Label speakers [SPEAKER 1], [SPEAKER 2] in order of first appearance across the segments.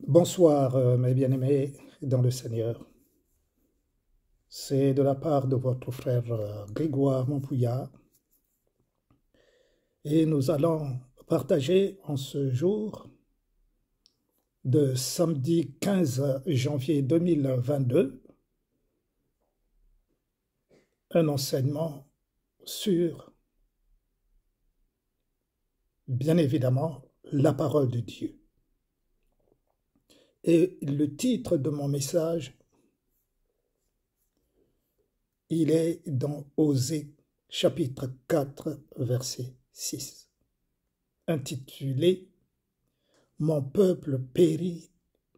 [SPEAKER 1] Bonsoir, mes bien-aimés dans le Seigneur. C'est de la part de votre frère Grégoire Montpouillard et nous allons partager en ce jour de samedi 15 janvier 2022 un enseignement sur, bien évidemment, la parole de Dieu. Et le titre de mon message, il est dans Osée, chapitre 4, verset 6, intitulé « Mon peuple périt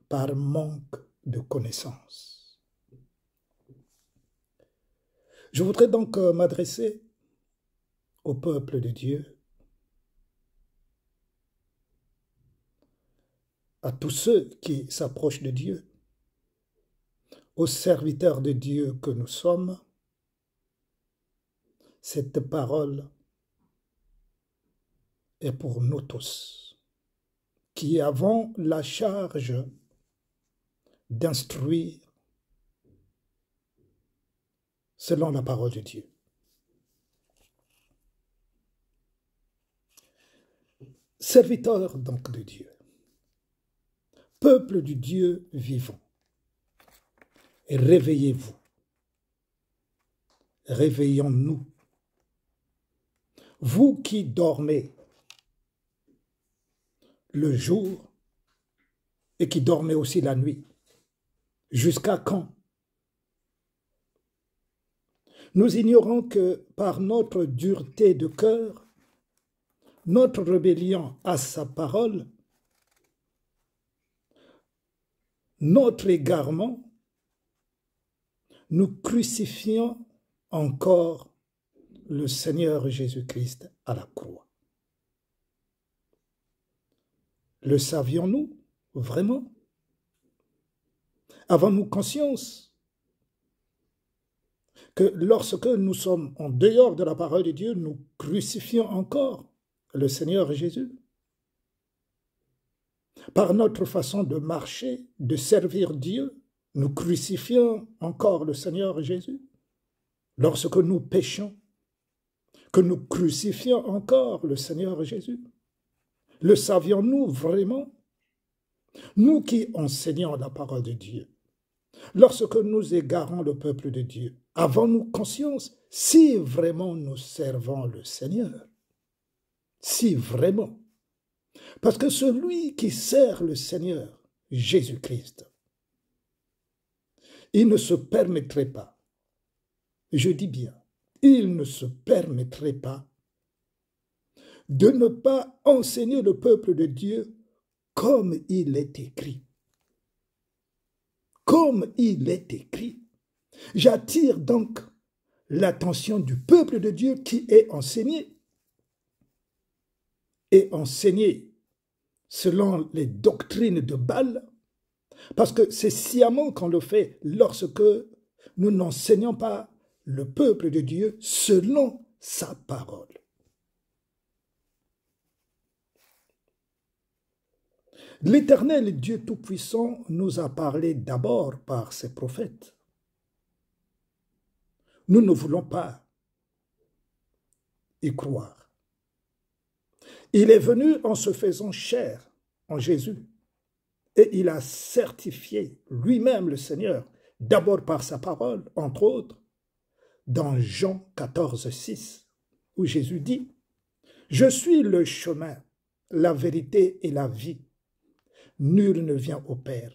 [SPEAKER 1] par manque de connaissance ». Je voudrais donc m'adresser au peuple de Dieu, à tous ceux qui s'approchent de Dieu, aux serviteurs de Dieu que nous sommes. Cette parole est pour nous tous, qui avons la charge d'instruire selon la parole de Dieu. Serviteurs donc de Dieu, peuple du Dieu vivant, réveillez-vous, réveillons-nous. Vous qui dormez le jour et qui dormez aussi la nuit, jusqu'à quand? Nous ignorons que par notre dureté de cœur, notre rébellion à sa parole, notre égarement, nous crucifions encore le Seigneur Jésus-Christ à la croix. Le savions-nous vraiment? Avons-nous conscience que lorsque nous sommes en dehors de la parole de Dieu, nous crucifions encore le Seigneur Jésus? Par notre façon de marcher, de servir Dieu, nous crucifions encore le Seigneur Jésus. Lorsque nous péchons, que nous crucifions encore le Seigneur Jésus. Le savions-nous vraiment? Nous qui enseignons la parole de Dieu, lorsque nous égarons le peuple de Dieu, avons-nous conscience si vraiment nous servons le Seigneur? Si vraiment. Parce que celui qui sert le Seigneur, Jésus-Christ, il ne se permettrait pas, je dis bien, il ne se permettrait pas de ne pas enseigner le peuple de Dieu comme il est écrit. Comme il est écrit. J'attire donc l'attention du peuple de Dieu qui est enseigné. Et enseigné selon les doctrines de Baal, parce que c'est sciemment qu'on le fait lorsque nous n'enseignons pas le peuple de Dieu selon sa parole. L'Éternel Dieu Tout-Puissant nous a parlé d'abord par ses prophètes. Nous ne voulons pas y croire. Il est venu en se faisant chair en Jésus et il a certifié lui-même le Seigneur, d'abord par sa parole, entre autres, dans Jean 14, 6, où Jésus dit « Je suis le chemin, la vérité et la vie. Nul ne vient au Père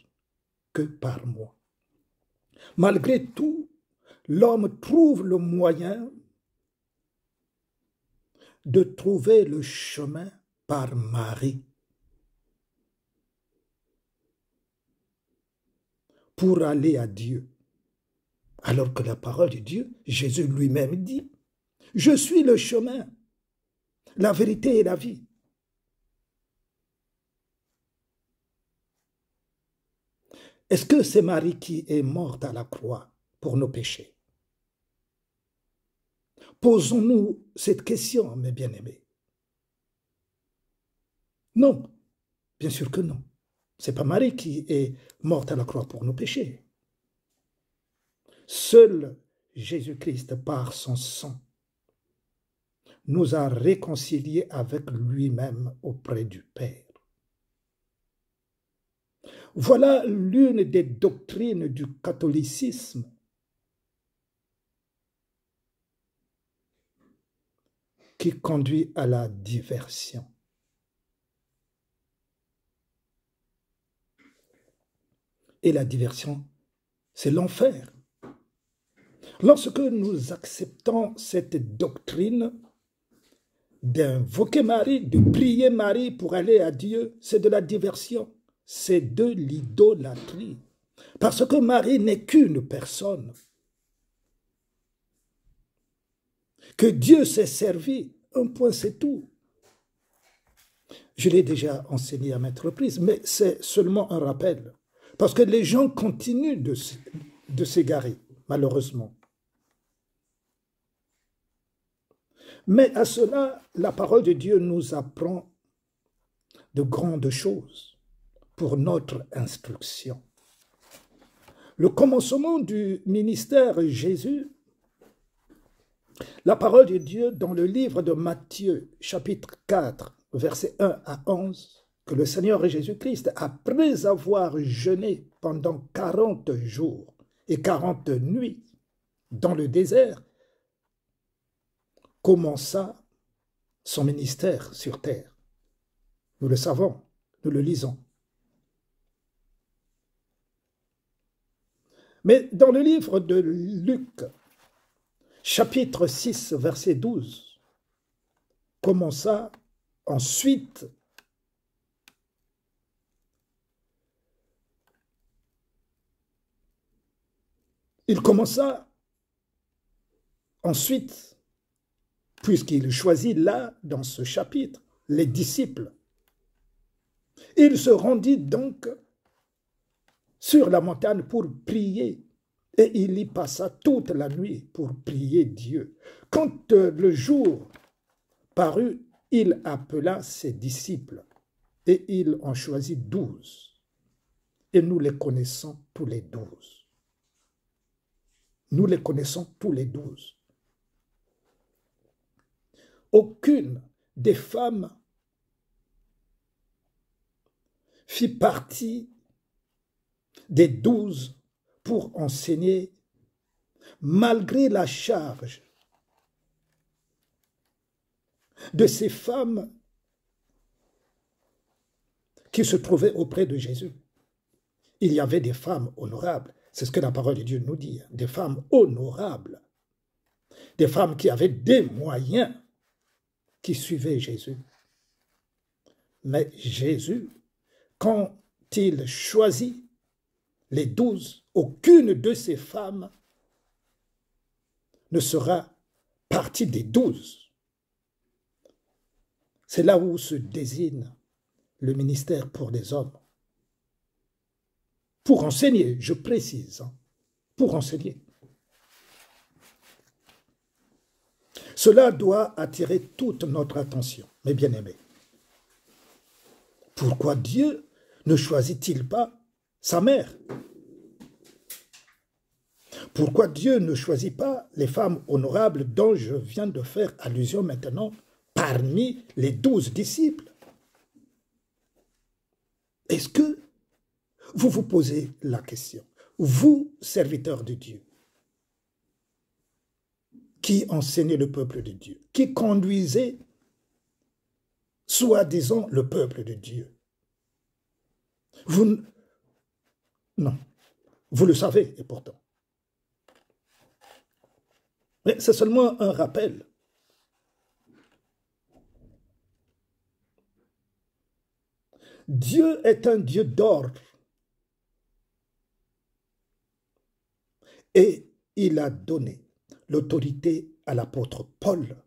[SPEAKER 1] que par moi. » Malgré tout, l'homme trouve le moyen de trouver le chemin par Marie pour aller à Dieu. Alors que la parole de Dieu, Jésus lui-même dit, « Je suis le chemin, la vérité et la vie. » Est-ce que c'est Marie qui est morte à la croix pour nos péchés? Posons-nous cette question, mes bien-aimés. Non, bien sûr que non. Ce n'est pas Marie qui est morte à la croix pour nos péchés. Seul Jésus-Christ, par son sang, nous a réconciliés avec lui-même auprès du Père. Voilà l'une des doctrines du catholicisme qui conduit à la diversion. Et la diversion, c'est l'enfer. Lorsque nous acceptons cette doctrine d'invoquer Marie, de prier Marie pour aller à Dieu, c'est de la diversion, c'est de l'idolâtrie. Parce que Marie n'est qu'une personne. Que Dieu s'est servi, un point c'est tout. Je l'ai déjà enseigné à maintes reprises, mais c'est seulement un rappel. Parce que les gens continuent de s'égarer, malheureusement. Mais à cela, la parole de Dieu nous apprend de grandes choses pour notre instruction. Le commencement du ministère Jésus, la parole de Dieu dans le livre de Matthieu, chapitre 4, versets 1 à 11, que le Seigneur Jésus-Christ, après avoir jeûné pendant 40 jours et 40 nuits dans le désert, commença son ministère sur terre. Nous le savons, nous le lisons. Mais dans le livre de Luc, chapitre 6, verset 12, commença ensuite puisqu'il choisit là, dans ce chapitre, les disciples. Il se rendit donc sur la montagne pour prier, et il y passa toute la nuit pour prier Dieu. Quand le jour parut, il appela ses disciples, et il en choisit 12. Et nous les connaissons tous les 12. Nous les connaissons tous les 12. Aucune des femmes fit partie des 12 pour enseigner, malgré la charge de ces femmes qui se trouvaient auprès de Jésus. Il y avait des femmes honorables, c'est ce que la parole de Dieu nous dit, des femmes honorables, des femmes qui avaient des moyens, qui suivaient Jésus. Mais Jésus, quand il choisit les 12, aucune de ces femmes ne sera partie des 12. C'est là où se désigne le ministère pour les hommes. Pour enseigner, je précise, pour enseigner. Cela doit attirer toute notre attention, mes bien-aimés. Pourquoi Dieu ne choisit-il pas sa mère? Pourquoi Dieu ne choisit pas les femmes honorables dont je viens de faire allusion maintenant parmi les 12 disciples? Est-ce que vous vous posez la question, vous, serviteurs de Dieu, qui enseignait le peuple de Dieu, qui conduisait, soi-disant, le peuple de Dieu. Non, vous le savez, et pourtant. Mais c'est seulement un rappel. Dieu est un Dieu d'ordre. Et il a donné l'autorité à l'apôtre Paul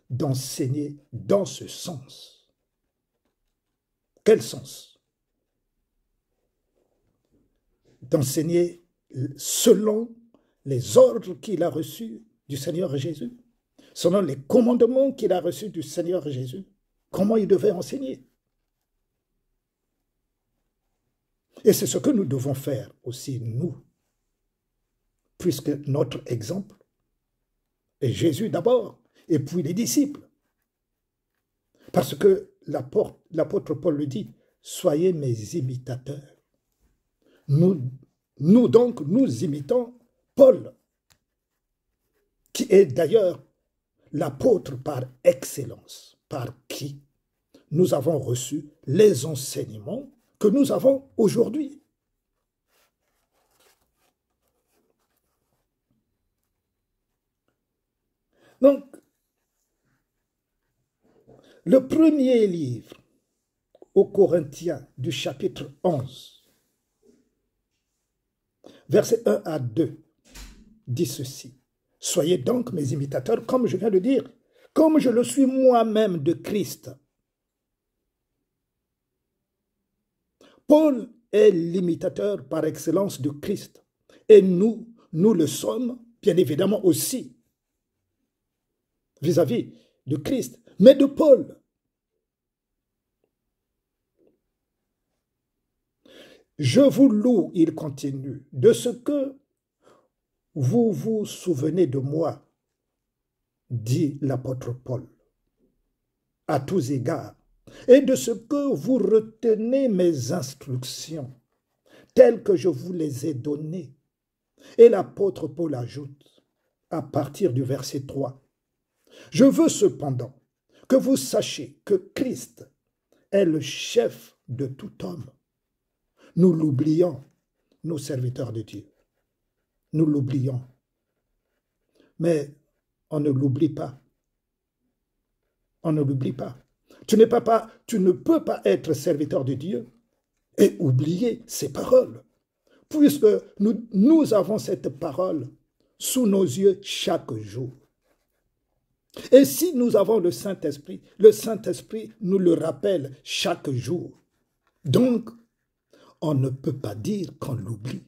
[SPEAKER 1] d'enseigner dans ce sens. Quel sens? D'enseigner selon les ordres qu'il a reçus du Seigneur Jésus, selon les commandements qu'il a reçus du Seigneur Jésus. Comment il devait enseigner? Et c'est ce que nous devons faire aussi, nous, puisque notre exemple est Jésus d'abord, et puis les disciples. Parce que l'apôtre Paul le dit, soyez mes imitateurs. Nous donc, nous imitons Paul, qui est d'ailleurs l'apôtre par excellence, par qui nous avons reçu les enseignements que nous avons aujourd'hui. Donc, le premier livre aux Corinthiens du chapitre 11, versets 1 à 2, dit ceci. Soyez donc mes imitateurs, comme je viens de dire, comme je le suis moi-même de Christ. Paul est l'imitateur par excellence de Christ. Et nous le sommes, bien évidemment aussi, vis-à-vis de Christ, mais de Paul. Je vous loue, il continue, de ce que vous vous souvenez de moi, dit l'apôtre Paul, à tous égards, et de ce que vous retenez mes instructions, telles que je vous les ai données. Et l'apôtre Paul ajoute, à partir du verset 3, je veux cependant que vous sachiez que Christ est le chef de tout homme. Nous l'oublions, nos serviteurs de Dieu. Nous l'oublions. Mais on ne l'oublie pas. On ne l'oublie pas. Tu ne peux pas être serviteur de Dieu et oublier ses paroles. Puisque nous avons cette parole sous nos yeux chaque jour. Et si nous avons le Saint-Esprit nous le rappelle chaque jour. Donc, on ne peut pas dire qu'on l'oublie.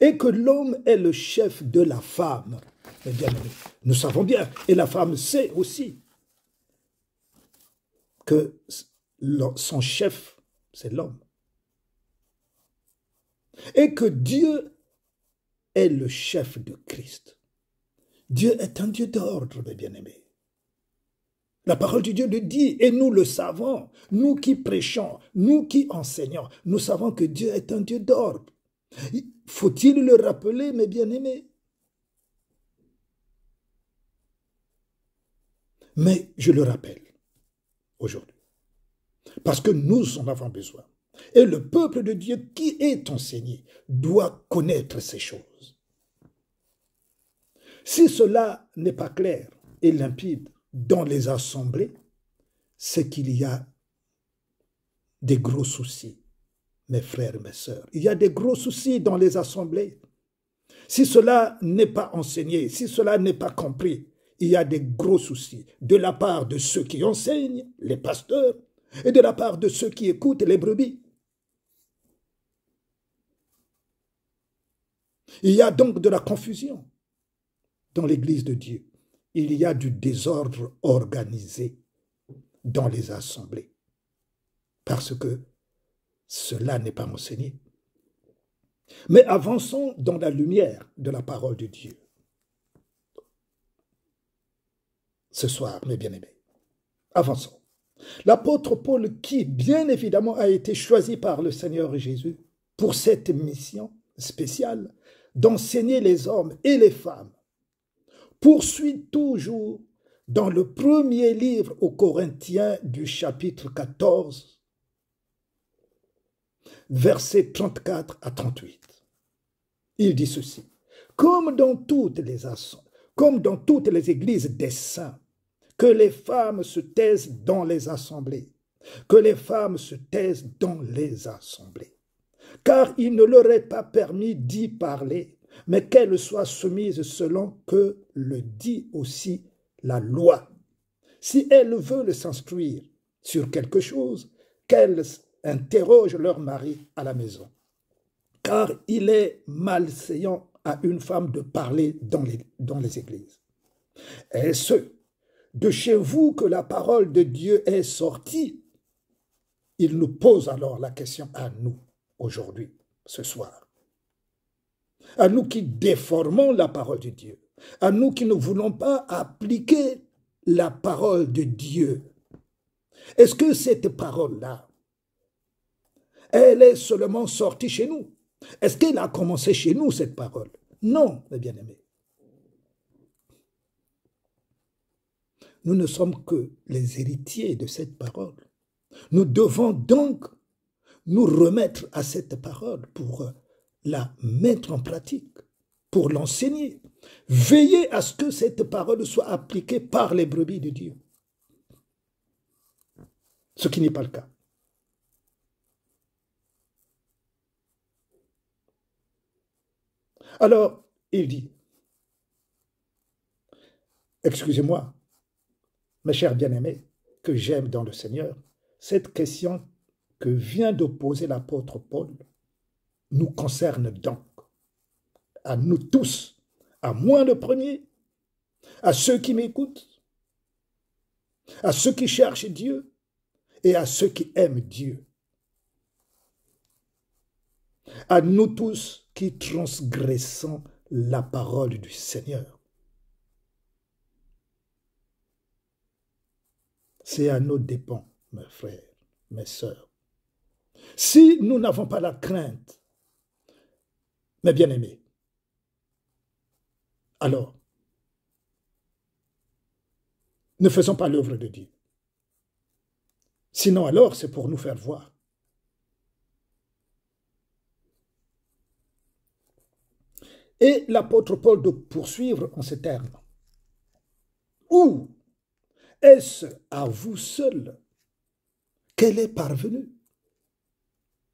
[SPEAKER 1] Et que l'homme est le chef de la femme. Eh bien, nous savons bien, et la femme sait aussi, que son chef, c'est l'homme. Et que Dieu est le chef de Christ. Dieu est un Dieu d'ordre, mes bien-aimés. La parole de Dieu le dit, et nous le savons, nous qui prêchons, nous qui enseignons, nous savons que Dieu est un Dieu d'ordre. Faut-il le rappeler, mes bien-aimés? Mais je le rappelle aujourd'hui, parce que nous en avons besoin. Et le peuple de Dieu qui est enseigné doit connaître ces choses. Si cela n'est pas clair et limpide dans les assemblées, c'est qu'il y a des gros soucis, mes frères et mes sœurs. Il y a des gros soucis dans les assemblées. Si cela n'est pas enseigné, si cela n'est pas compris, il y a des gros soucis de la part de ceux qui enseignent, les pasteurs, et de la part de ceux qui écoutent, les brebis. Il y a donc de la confusion dans l'Église de Dieu. Il y a du désordre organisé dans les assemblées parce que cela n'est pas enseigné. Mais avançons dans la lumière de la parole de Dieu. Ce soir, mes bien-aimés, avançons. L'apôtre Paul, qui bien évidemment a été choisi par le Seigneur Jésus pour cette mission spéciale d'enseigner les hommes et les femmes, poursuit toujours dans le premier livre aux Corinthiens du chapitre 14, versets 34 à 38. Il dit ceci, comme dans toutes les églises des saints, que les femmes se taisent dans les assemblées, que les femmes se taisent dans les assemblées, car il ne leur est pas permis d'y parler, mais qu'elles soient soumises selon que le dit aussi la loi. Si elles veulent s'instruire sur quelque chose, qu'elles interrogent leur mari à la maison, car il est malséant à une femme de parler dans les églises. Et ce, de chez vous que la parole de Dieu est sortie, il nous pose alors la question à nous, aujourd'hui, ce soir. À nous qui déformons la parole de Dieu, à nous qui ne voulons pas appliquer la parole de Dieu. Est-ce que cette parole-là, elle est seulement sortie chez nous? Est-ce qu'elle a commencé chez nous, cette parole? Non, mes bien-aimés. Nous ne sommes que les héritiers de cette parole. Nous devons donc nous remettre à cette parole pour la mettre en pratique, pour l'enseigner. Veiller à ce que cette parole soit appliquée par les brebis de Dieu. Ce qui n'est pas le cas. Alors, il dit, excusez-moi, mes chers bien-aimés, que j'aime dans le Seigneur, cette question que vient de poser l'apôtre Paul nous concerne donc, à nous tous, à moi le premier, à ceux qui m'écoutent, à ceux qui cherchent Dieu et à ceux qui aiment Dieu, à nous tous qui transgressons la parole du Seigneur. C'est à nos dépens, mes frères, mes sœurs. Si nous n'avons pas la crainte, mes bien-aimés, alors, ne faisons pas l'œuvre de Dieu. Sinon, alors, c'est pour nous faire voir. Et l'apôtre Paul de poursuivre en ces termes. Où est-ce à vous seuls qu'elle est parvenue?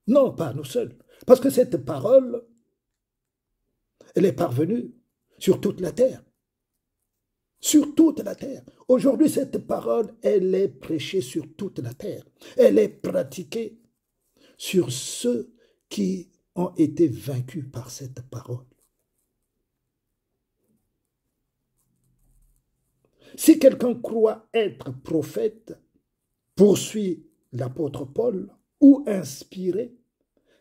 [SPEAKER 1] Non, pas à nous seuls. Parce que cette parole, elle est parvenue sur toute la terre. Sur toute la terre. Aujourd'hui, cette parole, elle est prêchée sur toute la terre. Elle est pratiquée sur ceux qui ont été vaincus par cette parole. Si quelqu'un croit être prophète, poursuit l'apôtre Paul, ou inspiré,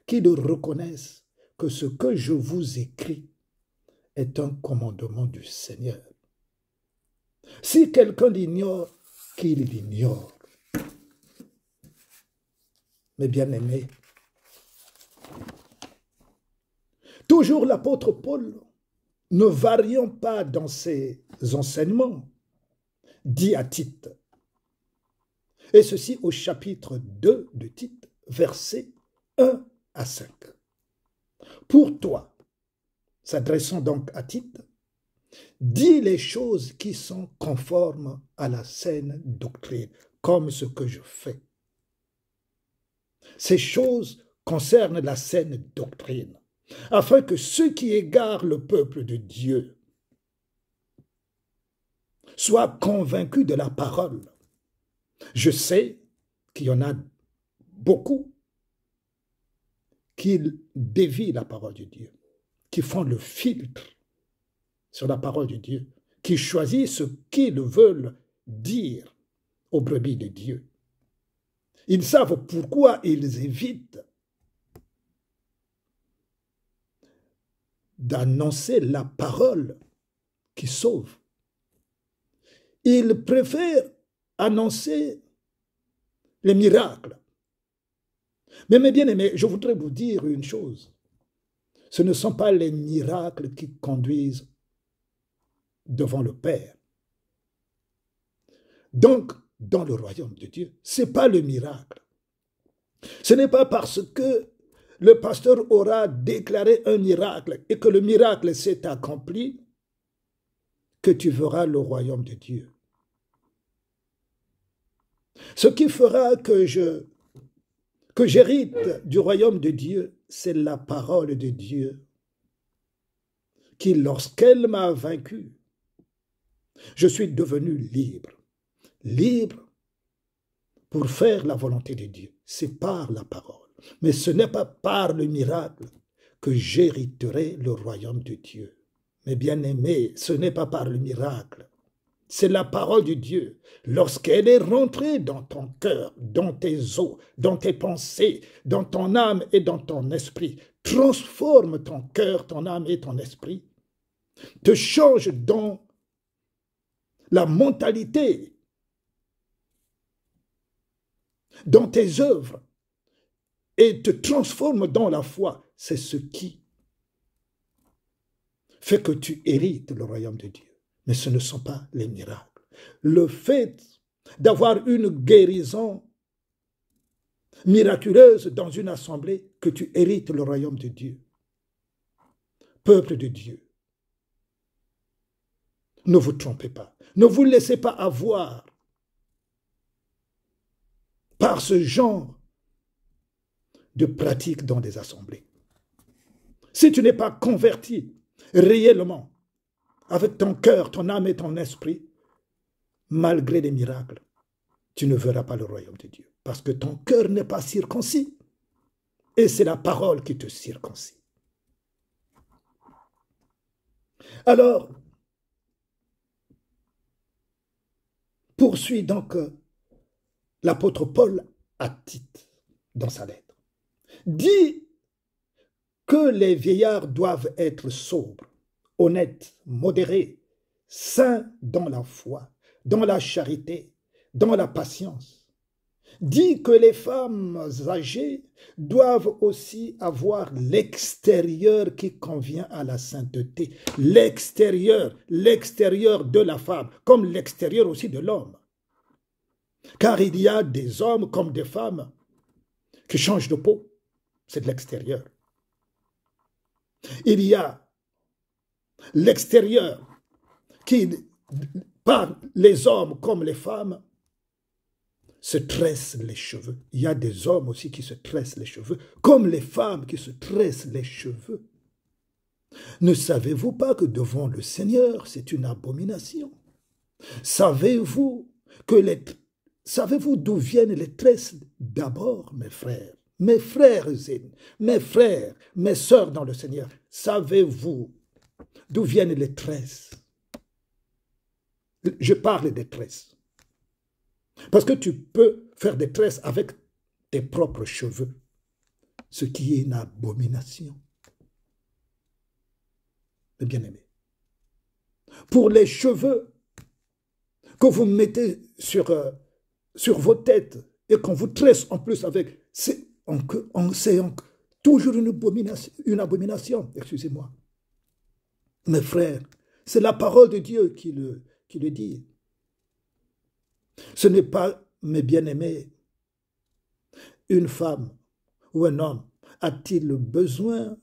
[SPEAKER 1] qu'il reconnaisse que ce que je vous écris est un commandement du Seigneur. Si quelqu'un l'ignore, qu'il l'ignore. Mes bien-aimés, toujours l'apôtre Paul, ne variant pas dans ses enseignements, dit à Tite, et ceci au chapitre 2 de Tite, versets 1 à 5. Pour toi, s'adressant donc à Tite, dis les choses qui sont conformes à la saine doctrine, comme ce que je fais. Ces choses concernent la saine doctrine, afin que ceux qui égarent le peuple de Dieu soient convaincus de la parole. Je sais qu'il y en a beaucoup qui dévient la parole de Dieu, qui font le filtre sur la parole de Dieu, qui choisissent ce qu'ils veulent dire aux brebis de Dieu. Ils savent pourquoi ils évitent d'annoncer la parole qui sauve. Ils préfèrent annoncer les miracles. Mais mes bien-aimés, je voudrais vous dire une chose. Ce ne sont pas les miracles qui conduisent devant le Père. Donc, dans le royaume de Dieu, ce n'est pas le miracle. Ce n'est pas parce que le pasteur aura déclaré un miracle et que le miracle s'est accompli que tu verras le royaume de Dieu. Ce qui fera que j'hérite du royaume de Dieu, c'est la parole de Dieu qui, lorsqu'elle m'a vaincu, je suis devenu libre. Libre pour faire la volonté de Dieu. C'est par la parole. Mais ce n'est pas par le miracle que j'hériterai le royaume de Dieu. Mes bien-aimés, ce n'est pas par le miracle. C'est la parole de Dieu. Lorsqu'elle est rentrée dans ton cœur, dans tes os, dans tes pensées, dans ton âme et dans ton esprit, transforme ton cœur, ton âme et ton esprit, te change dans la mentalité, dans tes œuvres, et te transforme dans la foi. C'est ce qui fait que tu hérites le royaume de Dieu. Mais ce ne sont pas les miracles. Le fait d'avoir une guérison miraculeuse dans une assemblée, que tu hérites le royaume de Dieu. Peuple de Dieu, ne vous trompez pas. Ne vous laissez pas avoir par ce genre de pratique dans des assemblées. Si tu n'es pas converti réellement, avec ton cœur, ton âme et ton esprit, malgré les miracles, tu ne verras pas le royaume de Dieu. Parce que ton cœur n'est pas circoncis. Et c'est la parole qui te circoncis. Alors, poursuit donc l'apôtre Paul à Tite dans sa lettre. Dit que les vieillards doivent être sobres, honnêtes, modérés, saints dans la foi, dans la charité, dans la patience. Dit que les femmes âgées doivent aussi avoir l'extérieur qui convient à la sainteté. L'extérieur de la femme, comme l'extérieur aussi de l'homme. Car il y a des hommes comme des femmes qui changent de peau. C'est de l'extérieur. Il y a l'extérieur qui, par les hommes comme les femmes, se tressent les cheveux. Il y a des hommes aussi qui se tressent les cheveux, comme les femmes qui se tressent les cheveux. Ne savez-vous pas que devant le Seigneur, c'est une abomination? Savez-vous d'où viennent les tresses? D'abord, mes frères, mes frères, mes sœurs dans le Seigneur, savez-vous d'où viennent les tresses? Je parle des tresses. Parce que tu peux faire des tresses avec tes propres cheveux, ce qui est une abomination. Mais bien aimé, pour les cheveux que vous mettez sur vos têtes et qu'on vous tresse en plus avec, c'est toujours une abomination, excusez-moi. Mes frères, c'est la parole de Dieu qui le dit. Ce n'est pas, mes bien-aimés, une femme ou un homme a-t-il besoin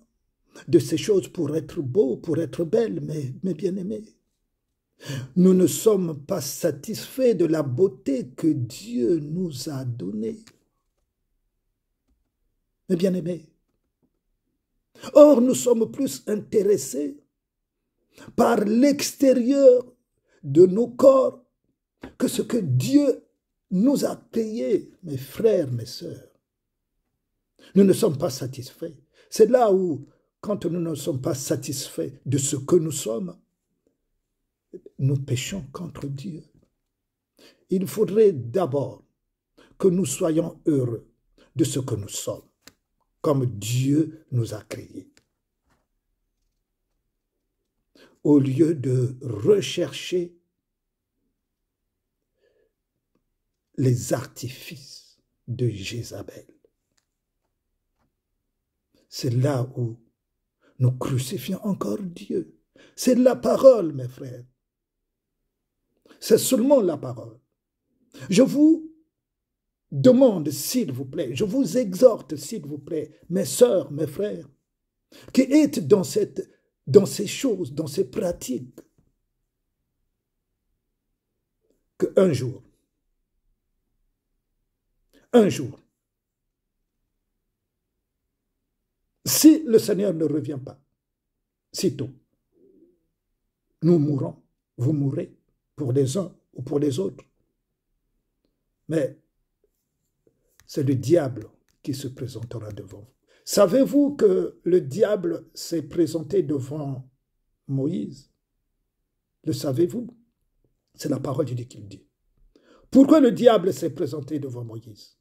[SPEAKER 1] de ces choses pour être beau, pour être belle, mes bien-aimés? Nous ne sommes pas satisfaits de la beauté que Dieu nous a donnée. Mes bien-aimés, or nous sommes plus intéressés par l'extérieur de nos corps que ce que Dieu nous a créé, mes frères, mes sœurs. Nous ne sommes pas satisfaits. C'est là où, quand nous ne sommes pas satisfaits de ce que nous sommes, nous péchons contre Dieu. Il faudrait d'abord que nous soyons heureux de ce que nous sommes, comme Dieu nous a créés. Au lieu de rechercher les artifices de Jézabel. C'est là où nous crucifions encore Dieu. C'est la parole, mes frères. C'est seulement la parole. Je vous demande, s'il vous plaît, je vous exhorte, s'il vous plaît, mes sœurs, mes frères, qui êtes dans ces choses, dans ces pratiques, qu'un jour, si le Seigneur ne revient pas, sitôt, nous mourrons, vous mourrez, pour les uns ou pour les autres. Mais c'est le diable qui se présentera devant vous. Savez-vous que le diable s'est présenté devant Moïse? Le savez-vous? C'est la parole de Dieu qui le dit. Pourquoi le diable s'est présenté devant Moïse?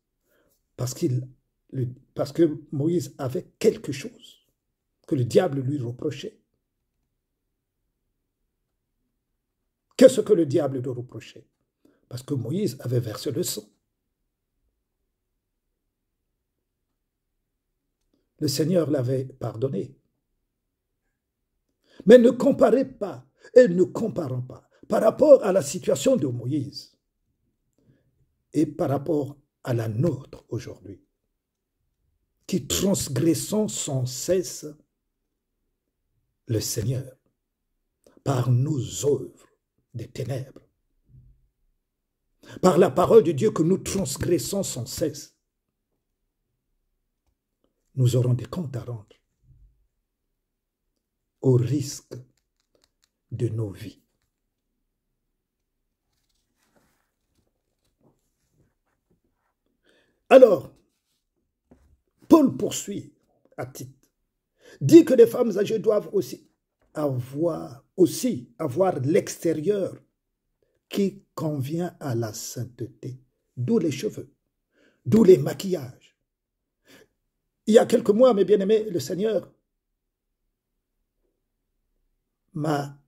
[SPEAKER 1] Parce que Moïse avait quelque chose que le diable lui reprochait. Qu'est-ce que le diable lui reprochait? Parce que Moïse avait versé le sang. Le Seigneur l'avait pardonné. Mais ne comparez pas, et ne comparons pas, par rapport à la situation de Moïse et par rapport à la nôtre aujourd'hui, qui transgressons sans cesse le Seigneur par nos œuvres des ténèbres, par la parole de Dieu que nous transgressons sans cesse. Nous aurons des comptes à rendre au risque de nos vies. Alors, Paul poursuit à Tite, dit que les femmes âgées doivent aussi avoir l'extérieur qui convient à la sainteté, d'où les cheveux, d'où les maquillages. Il y a quelques mois, mes bien-aimés, le Seigneur m'a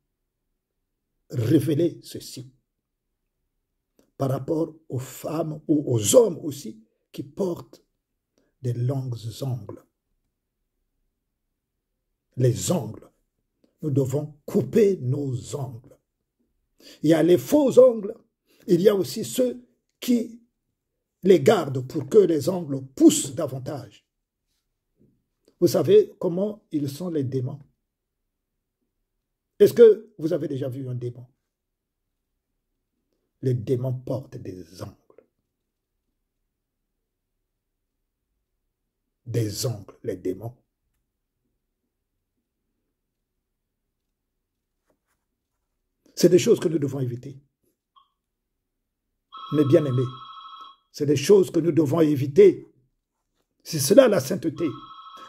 [SPEAKER 1] révélé ceci par rapport aux femmes ou aux hommes aussi qui portent des longs ongles. Les ongles. Nous devons couper nos ongles. Il y a les faux ongles, il y a aussi ceux qui les gardent pour que les ongles poussent davantage. Vous savez comment ils sont les démons? Est-ce que vous avez déjà vu un démon? Les démons portent des ongles. Des ongles, les démons. C'est des choses que nous devons éviter. Mes bien-aimés, c'est des choses que nous devons éviter. C'est cela la sainteté.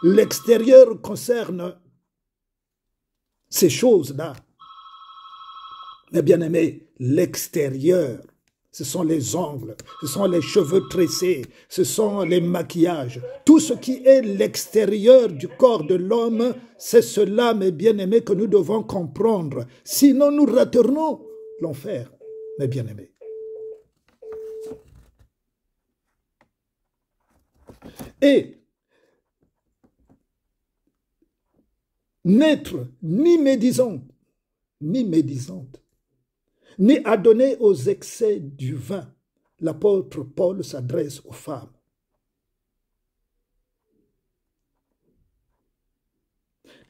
[SPEAKER 1] L'extérieur concerne ces choses-là. Mes bien-aimés, l'extérieur, ce sont les ongles, ce sont les cheveux tressés, ce sont les maquillages. Tout ce qui est l'extérieur du corps de l'homme, c'est cela, mes bien-aimés, que nous devons comprendre. Sinon, nous raterons l'enfer, mes bien-aimés. Et n'être ni médisante, ni adonné aux excès du vin. L'apôtre Paul s'adresse aux femmes.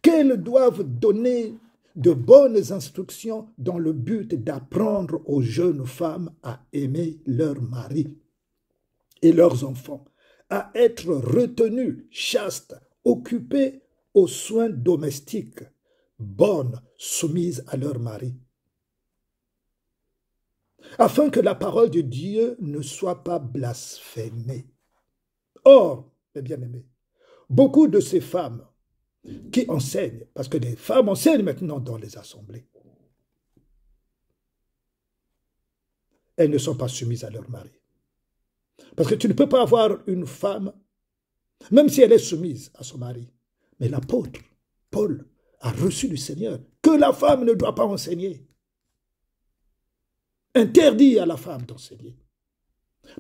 [SPEAKER 1] Qu'elles doivent donner de bonnes instructions dans le but d'apprendre aux jeunes femmes à aimer leur mari et leurs enfants, à être retenues, chastes, occupées aux soins domestiques, bonnes, soumises à leur mari, afin que la parole de Dieu ne soit pas blasphémée. Or, mes bien-aimés, beaucoup de ces femmes qui enseignent, parce que des femmes enseignent maintenant dans les assemblées, elles ne sont pas soumises à leur mari. Parce que tu ne peux pas avoir une femme, même si elle est soumise à son mari. Mais l'apôtre Paul a reçu du Seigneur que la femme ne doit pas enseigner. Interdit à la femme d'enseigner.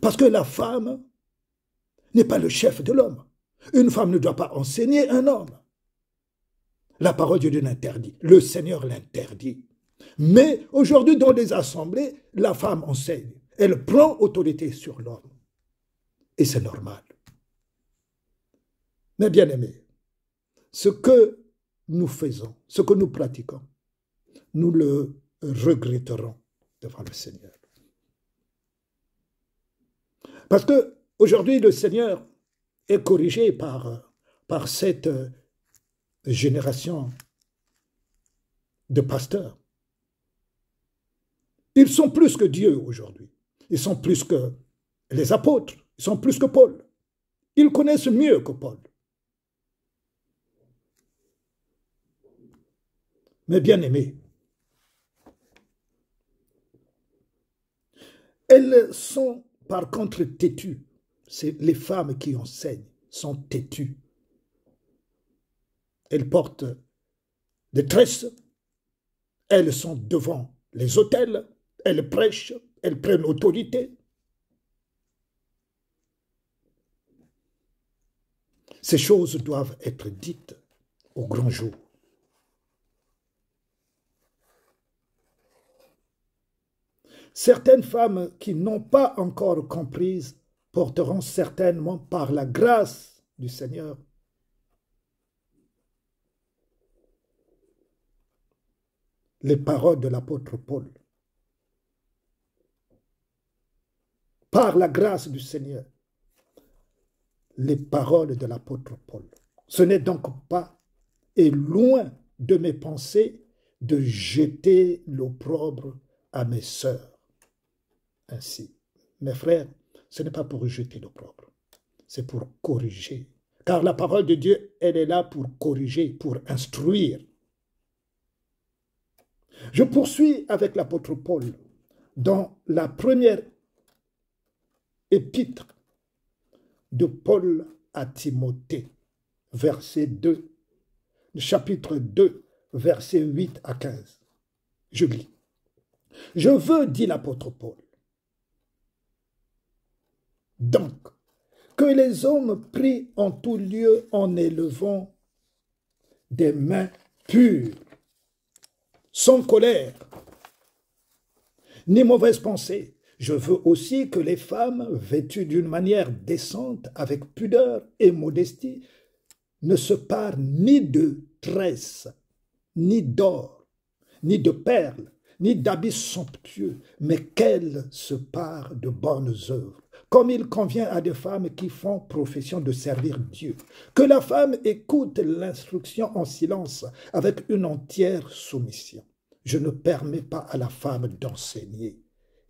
[SPEAKER 1] Parce que la femme n'est pas le chef de l'homme. Une femme ne doit pas enseigner un homme. La parole de Dieu l'interdit. Le Seigneur l'interdit. Mais aujourd'hui, dans les assemblées, la femme enseigne. Elle prend autorité sur l'homme. Et c'est normal. Mais bien aimés, ce que nous faisons, ce que nous pratiquons, nous le regretterons devant le Seigneur. Parce que aujourd'hui, le Seigneur est corrigé par cette génération de pasteurs. Ils sont plus que Dieu aujourd'hui. Ils sont plus que les apôtres. Ils sont plus que Paul. Ils connaissent mieux que Paul. Mais bien aimés, Elles sont par contre têtues. C'est les femmes qui enseignent sont têtues. Elles portent des tresses, elles sont devant les autels, elles prêchent, elles prennent autorité. Ces choses doivent être dites au grand jour. Certaines femmes qui n'ont pas encore comprises porteront certainement par la grâce du Seigneur les paroles de l'apôtre Paul. Par la grâce du Seigneur, les paroles de l'apôtre Paul. Ce n'est donc pas, et loin de mes pensées, de jeter l'opprobre à mes sœurs. Ainsi, mes frères, ce n'est pas pour jeter l'opprobre, c'est pour corriger. Car la parole de Dieu, elle est là pour corriger, pour instruire. Je poursuis avec l'apôtre Paul dans la première épître de Paul à Timothée, verset 2, chapitre 2, versets 8 à 15. Je lis. Je veux, dit l'apôtre Paul, donc, que les hommes prient en tout lieu en élevant des mains pures, sans colère, ni mauvaise pensée. Je veux aussi que les femmes, vêtues d'une manière décente, avec pudeur et modestie, ne se parent ni de tresses, ni d'or, ni de perles, ni d'habits somptueux, mais qu'elles se parent de bonnes œuvres, comme il convient à des femmes qui font profession de servir Dieu. Que la femme écoute l'instruction en silence, avec une entière soumission. Je ne permets pas à la femme d'enseigner,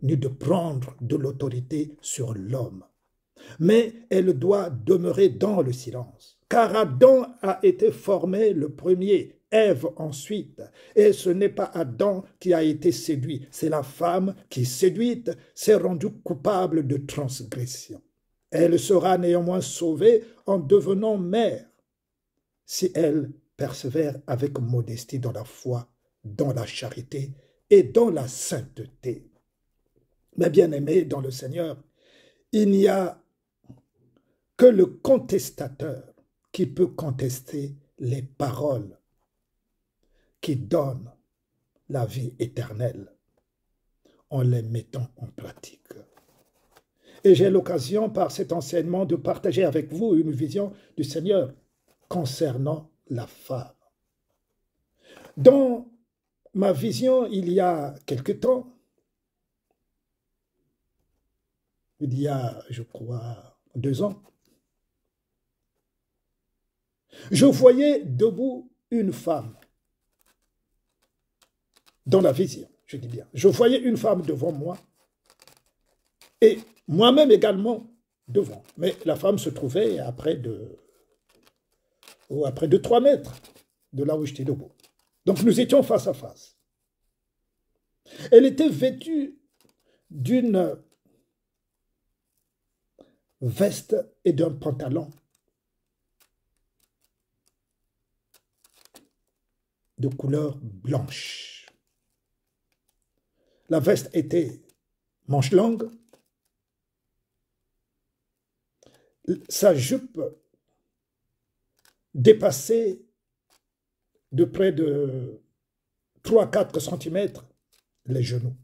[SPEAKER 1] ni de prendre de l'autorité sur l'homme. Mais elle doit demeurer dans le silence. Car Adam a été formé le premier, Ève ensuite. Et ce n'est pas Adam qui a été séduit, c'est la femme qui, séduite, s'est rendue coupable de transgression. Elle sera néanmoins sauvée en devenant mère, si elle persévère avec modestie dans la foi, dans la charité et dans la sainteté. Mes bien-aimés dans le Seigneur, il n'y a que le contestateur qui peut contester les paroles qui donnent la vie éternelle en les mettant en pratique. Et j'ai l'occasion par cet enseignement de partager avec vous une vision du Seigneur concernant la femme. Dans ma vision, il y a quelque temps, il y a, je crois, 2 ans, je voyais debout une femme dans la vision, je dis bien. Je voyais une femme devant moi et moi-même également devant. Mais la femme se trouvait à près de 3 mètres de là où j'étais debout. Donc nous étions face à face. Elle était vêtue d'une veste et d'un pantalon de couleur blanche. La veste était manche longue. Sa jupe dépassait de près de 3-4 cm les genoux.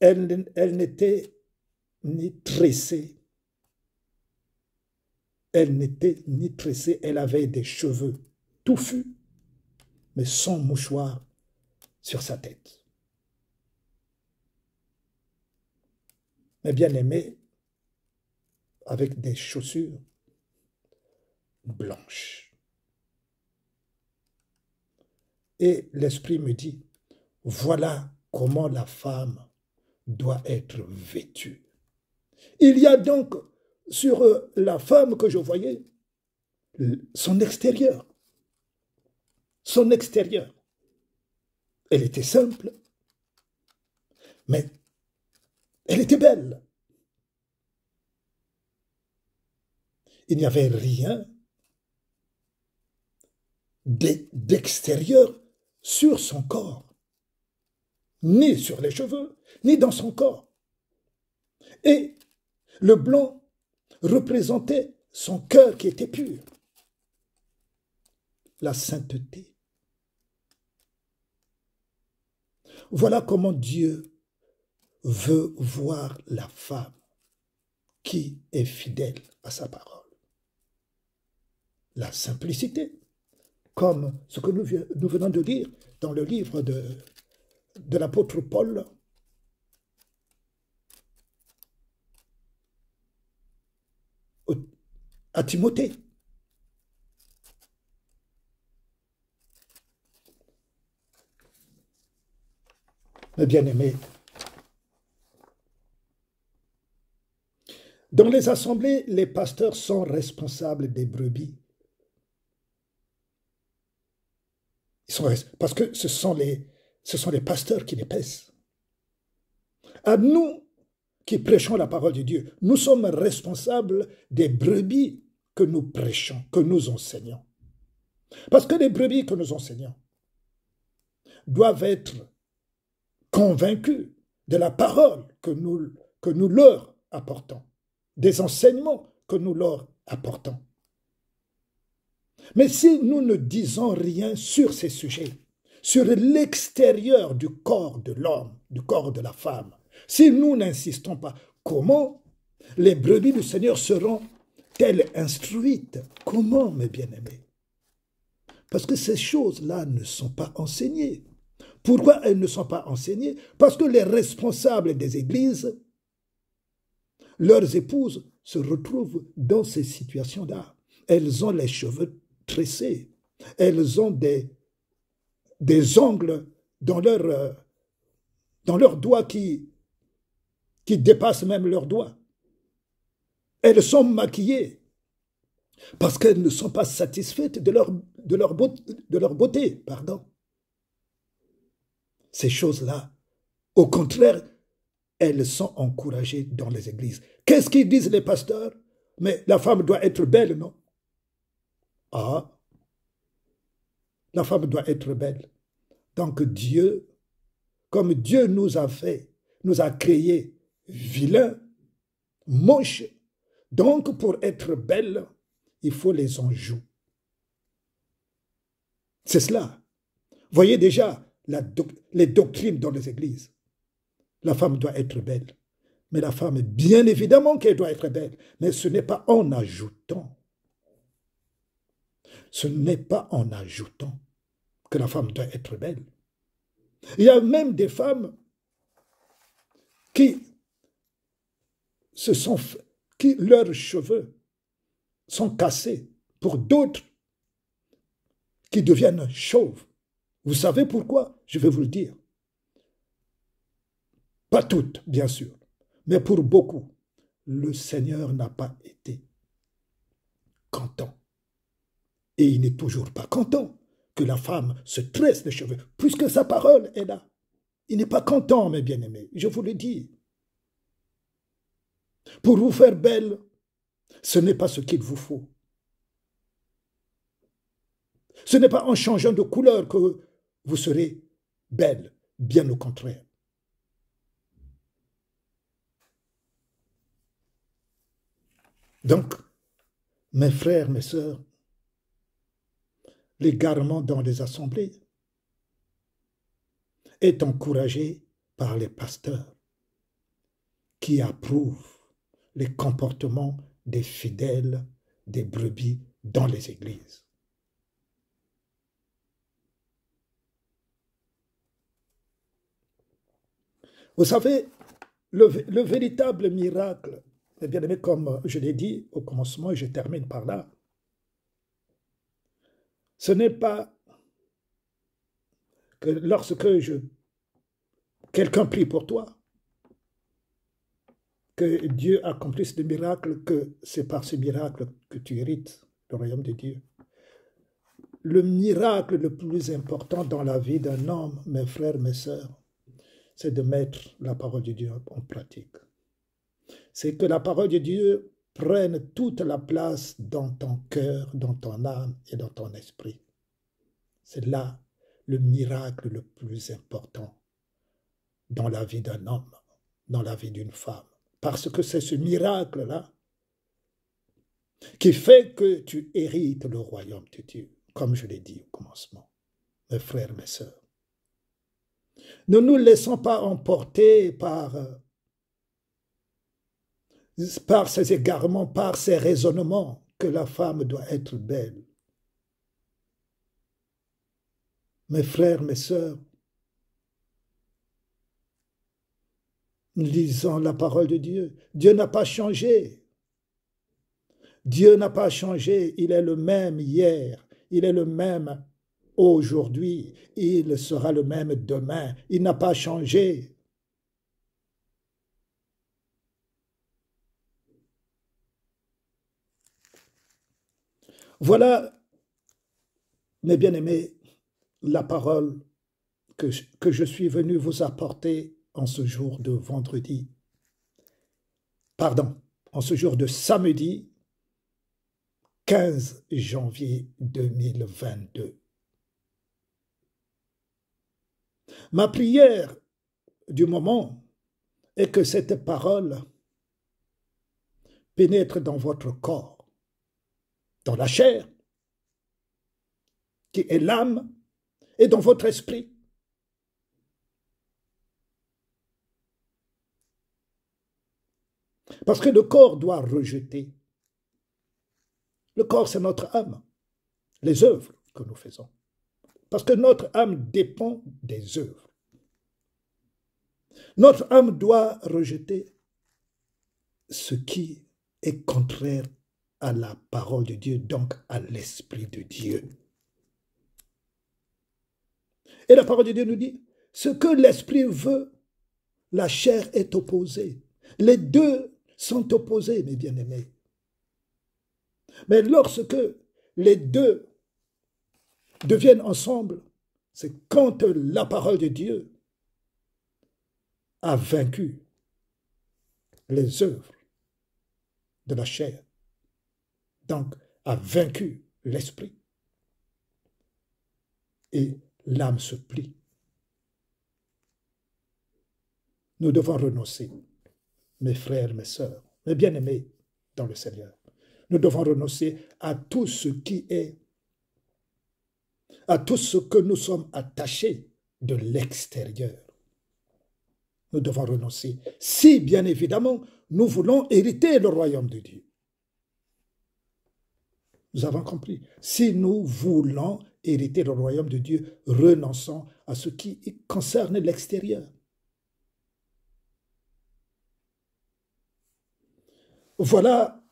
[SPEAKER 1] Elle n'était ni tressée. Elle n'était ni tressée. Elle avait des cheveux touffus, mais sans mouchoir sur sa tête. Mais bien aimée, avec des chaussures blanches. Et l'Esprit me dit, voilà comment la femme doit être vêtue. Il y a donc sur la femme que je voyais, son extérieur. Son extérieur. Elle était simple, mais elle était belle. Il n'y avait rien d'extérieur sur son corps, ni sur les cheveux, ni dans son corps. Et le blanc représentait son cœur qui était pur, la sainteté. Voilà comment Dieu veut voir la femme qui est fidèle à sa parole. La simplicité, comme ce que nous venons de lire dans le livre de l'apôtre Paul. À Timothée. Mes bien-aimés, dans les assemblées, les pasteurs sont responsables des brebis. Parce que ce sont les pasteurs qui les pèsent. À nous qui prêchons la parole de Dieu, nous sommes responsables des brebis que nous prêchons, que nous enseignons. Parce que les brebis que nous enseignons doivent être convaincus de la parole que nous leur apportons, des enseignements que nous leur apportons. Mais si nous ne disons rien sur ces sujets, sur l'extérieur du corps de l'homme, du corps de la femme, si nous n'insistons pas, comment les brebis du Seigneur seront-elles instruites? Comment, mes bien-aimés? Parce que ces choses-là ne sont pas enseignées. Pourquoi elles ne sont pas enseignées? Parce que les responsables des églises, leurs épouses, se retrouvent dans ces situations-là. Elles ont les cheveux tressés. Elles ont des ongles dans leurs doigts qui dépassent même leurs doigts. Elles sont maquillées parce qu'elles ne sont pas satisfaites de leur beauté. Pardon. Ces choses-là, au contraire, elles sont encouragées dans les églises. Qu'est-ce qu'ils disent les pasteurs? Mais la femme doit être belle, non? Ah, la femme doit être belle. Donc Dieu, comme Dieu nous a créés vilains, moches, donc pour être belle, il faut les enjoues. C'est cela. Voyez déjà les doctrines dans les églises. La femme doit être belle. Mais la femme, bien évidemment qu'elle doit être belle. Mais ce n'est pas en ajoutant. Ce n'est pas en ajoutant que la femme doit être belle. Il y a même des femmes qui leurs cheveux sont cassés pour d'autres qui deviennent chauves. Vous savez pourquoi? Je vais vous le dire. Pas toutes, bien sûr, mais pour beaucoup, le Seigneur n'a pas été content. Et il n'est toujours pas content que la femme se tresse les cheveux, puisque sa parole est là. Il n'est pas content, mes bien-aimés, je vous le dis. Pour vous faire belle, ce n'est pas ce qu'il vous faut. Ce n'est pas en changeant de couleur que vous serez belle, bien au contraire. Donc, mes frères, mes sœurs, l'égarement dans les assemblées est encouragé par les pasteurs qui approuvent les comportements des fidèles, des brebis dans les églises. Vous savez, le véritable miracle, bien aimé, comme je l'ai dit au commencement, et je termine par là, ce n'est pas que lorsque quelqu'un prie pour toi, que Dieu accomplisse le miracle, que c'est par ce miracle que tu hérites le royaume de Dieu. le miracle le plus important dans la vie d'un homme, mes frères, mes sœurs, c'est de mettre la parole de Dieu en pratique. C'est que la parole de Dieu prenne toute la place dans ton cœur, dans ton âme et dans ton esprit. C'est là le miracle le plus important dans la vie d'un homme, dans la vie d'une femme. Parce que c'est ce miracle-là qui fait que tu hérites le royaume de Dieu, comme je l'ai dit au commencement, mes frères, mes sœurs. Ne nous laissons pas emporter par ces égarements, par ces raisonnements que la femme doit être belle. Mes frères, mes sœurs, lisons la parole de Dieu. Dieu n'a pas changé. Dieu n'a pas changé. Il est le même hier. Il est le même aujourd'hui. Il sera le même demain. Il n'a pas changé. Voilà, mes bien-aimés, la parole que je suis venu vous apporter en ce jour de vendredi. Pardon, en ce jour de samedi 15 janvier 2022. Ma prière du moment est que cette parole pénètre dans votre corps, dans la chair, qui est l'âme, et dans votre esprit. Parce que le corps doit rejeter. Le corps, c'est notre âme, les œuvres que nous faisons. Parce que notre âme dépend des œuvres. Notre âme doit rejeter ce qui est contraire à la parole de Dieu, donc à l'Esprit de Dieu. Et la parole de Dieu nous dit, ce que l'Esprit veut, la chair est opposée. Les deux sont opposés, mes bien-aimés. Mais lorsque les deux deviennent ensemble, c'est quand la parole de Dieu a vaincu les œuvres de la chair, donc a vaincu l'esprit. Et l'âme se plie. Nous devons renoncer, mes frères, mes sœurs, mes bien-aimés dans le Seigneur. Nous devons renoncer à tout ce qui est, à tout ce que nous sommes attachés de l'extérieur. Nous devons renoncer si, bien évidemment, nous voulons hériter le royaume de Dieu. Nous avons compris. Si nous voulons hériter le royaume de Dieu, renonçons à ce qui concerne l'extérieur. Voilà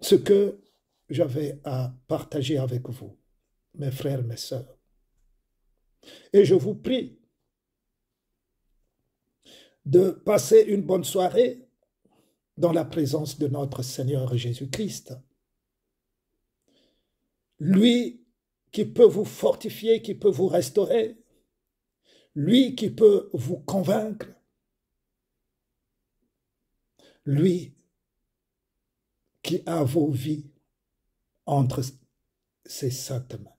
[SPEAKER 1] ce que j'avais à partager avec vous, mes frères, mes sœurs. Et je vous prie de passer une bonne soirée dans la présence de notre Seigneur Jésus-Christ. Lui qui peut vous fortifier, qui peut vous restaurer, lui qui peut vous convaincre, lui qui a vos vies entre ses saintes mains.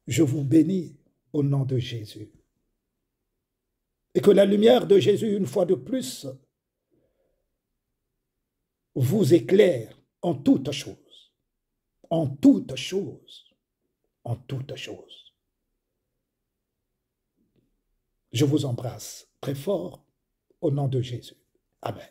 [SPEAKER 1] Je vous bénis au nom de Jésus. Et que la lumière de Jésus, une fois de plus, vous éclaire en toutes choses. En toutes choses. En toutes choses. Je vous embrasse très fort au nom de Jésus. Amen.